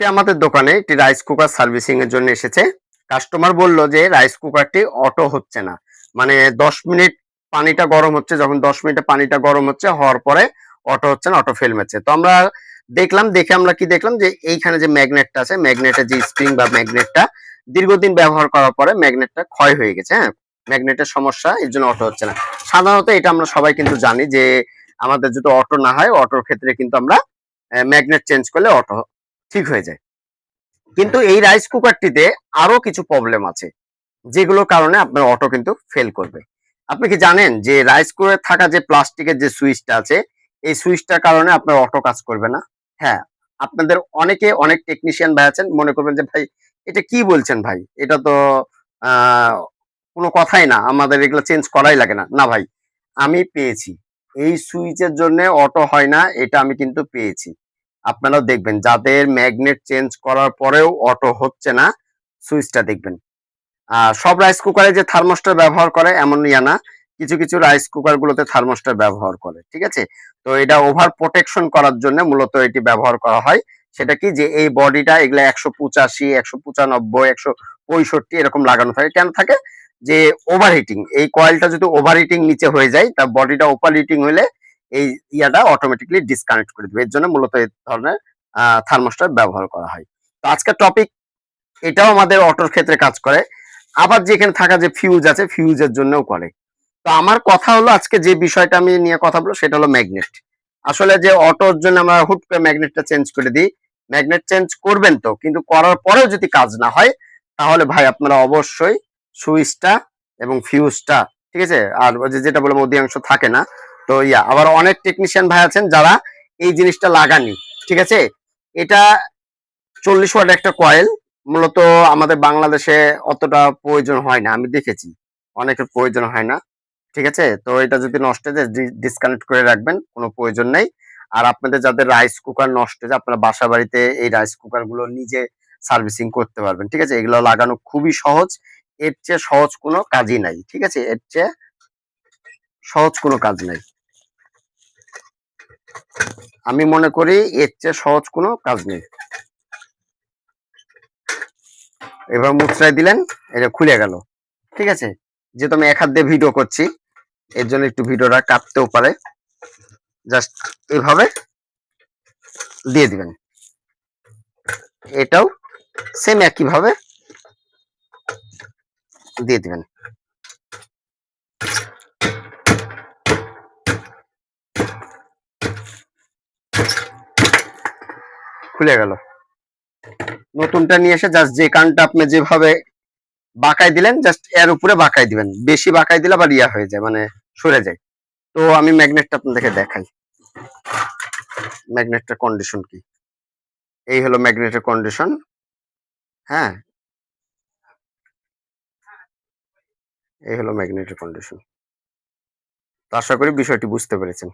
আজকে আমাদের দোকানে একটি রাইস কুকার সার্ভিসিং এর জন্য এসেছে। কাস্টমার বলল যে রাইস কুকারটি অটো হচ্ছে না। মানে 10 মিনিট পানিটা গরম হচ্ছে, যখন 10 মিনিটে পানিটা গরম হচ্ছে, হওয়ার পরে অটো হচ্ছে না, অটো ফেল মারছে। তো আমরা দেখলাম, দেখে আমরা কি দেখলাম যে এইখানে যে ম্যাগনেটটা আছে, ম্যাগনেটের যে স্প্রিং বা ম্যাগনেটটা দীর্ঘদিন ব্যবহার করার পরে ম্যাগনেটটা ক্ষয় হয়ে গেছে। হ্যাঁ, ম্যাগনেটের সমস্যা, এর জন্য অটো হচ্ছে না। সাধারণত এটা আমরা সবাই কিন্তু জানি যে আমাদের যদি অটো না হয়, অটোর ক্ষেত্রে কিন্তু আমরা ম্যাগনেট চেঞ্জ করলে অটো ঠিক হয়ে যায়। কিন্তু এই রাইস কুকারটিতে আরো কিছু প্রবলেম আছে, যেগুলোর কারণে আপনার অটো কিন্তু ফেল করবে। আপনি কি জানেন যে রাইস কুকারে থাকা যে প্লাস্টিকের যে সুইচটা আছে, এই সুইচটার কারণে আপনার অটো কাজ করবে না? হ্যাঁ, আপনাদের অনেকে, অনেক টেকনিশিয়ান ভাই আছেন, মনে করবেন যে ভাই এটা কি বলছেন ভাই? এটা তো আহ কোনো কথাই না, আমাদের এগুলো চেঞ্জ করাই লাগে না। না ভাই, আমি পেয়েছি। এই সুইচের জন্য অটো হয় না, এটা আমি কিন্তু পেয়েছি। আপনারাও দেখবেন যাদের ম্যাগনেট চেঞ্জ করার পরেও অটো হচ্ছে না, সুইচটা দেখবেন। সব রাইস কুকারে যে থার্মোস্টার ব্যবহার করে এমন ইয়া না। কিছু, কিছু রাইস কুকার গুলোতে থার্মোস্টার ব্যবহার করে। ঠিক আছে? তো এটা ওভার প্রোটেকশন করার জন্য মূলত এটি ব্যবহার করা হয়। সেটা কি যে এই বডিটা এগুলা ১৮৫, ১৯৫, ১৬৫ এরকম লাগানো থাকে। কেন থাকে? যে ওভার হিটিং। এই কয়েলটা যদি ওভার হিটিং নিচে হয়ে যায়, তার বডিটা ওভার হিটিং হইলে এই ইয়াটা অটোমেটিক্যালি ডিসকানেক্ট করে দিবে। এর জন্য মূলত এই ধরনের থার্মোস্টার ব্যবহার করা হয়। তো আজকের টপিক এটাও আমাদের অটোর ক্ষেত্রে কাজ করে। আবার যেখানে থাকা যে ফিউজ আছে, ফিউজের জন্যও করে। তো আমার কথা হলো, আজকে যে বিষয়টা আমি নিয়ে কথা বলবো সেটা হলো ম্যাগনেট। আসলে যে অটোর জন্য আমরা হুট করে ম্যাগনেটটা চেঞ্জ করে দিই, ম্যাগনেট চেঞ্জ করবেন তো, কিন্তু করার পরেও যদি কাজ না হয়, তাহলে ভাই আপনারা অবশ্যই সুইচটা এবং ফিউজটা, ঠিক আছে, আর ওই যে যেটা বললাম অধিকাংশ থাকে না। তো আবার অনেক টেকনিশিয়ান ভাই আছেন যারা এই জিনিসটা লাগানি, ঠিক আছে। এটা 40 ওয়াট একটা কয়েল। মূলত আমাদের বাংলাদেশে অতটা প্রয়োজন হয় না, আমি দেখেছি অনেকের প্রয়োজন হয় না। ঠিক আছে, তো এটা যদি নষ্ট হয়ে যায় ডিসকানেক্ট করে রাখবেন, কোনো প্রয়োজন নেই। আর আপনাদের যাদের রাইস কুকার নষ্ট হয়ে যায়, আপনারা বাসা বাড়িতে এই রাইস কুকার গুলো নিজে সার্ভিসিং করতে পারবেন। ঠিক আছে, এগুলো লাগানো খুবই সহজ। এর চেয়ে সহজ কোনো কাজই নাই। ঠিক আছে, এর চেয়ে সহজ কোনো কাজ নাই, আমি মনে করি এর চেয়ে সহজ কোনো কাজ নেই। এবার মুচড়াই দিলেন, এটা খুলে গেল। ঠিক আছে, যেহেতু আমি এক হাত দিয়ে ভিডিও করছি, এর জন্য একটু ভিডিওটা কাটতেও পারে। জাস্ট এইভাবে দিয়ে দিবেন। এটাও সেম একই ভাবে দিয়ে দিবেন। খুলে গেল। নতুনটা নিয়ে এসে জাস্ট যে কানটা আপনি যেভাবে বাঁকাই দিলেন, জাস্ট এর উপরে বাঁকাই দিবেন। বেশি বাঁকাই দিলে আবার ইয়া হয়ে যায়, মানে সরে যায়। তো আমি ম্যাগনেটটা আপনাদেরকে দেখাই, ম্যাগনেটটার কন্ডিশন কি। এই হলো ম্যাগনেটের কন্ডিশন। হ্যাঁ, এই হলো ম্যাগনেটের কন্ডিশন। তো আশা করি বিষয়টি বুঝতে পেরেছেন।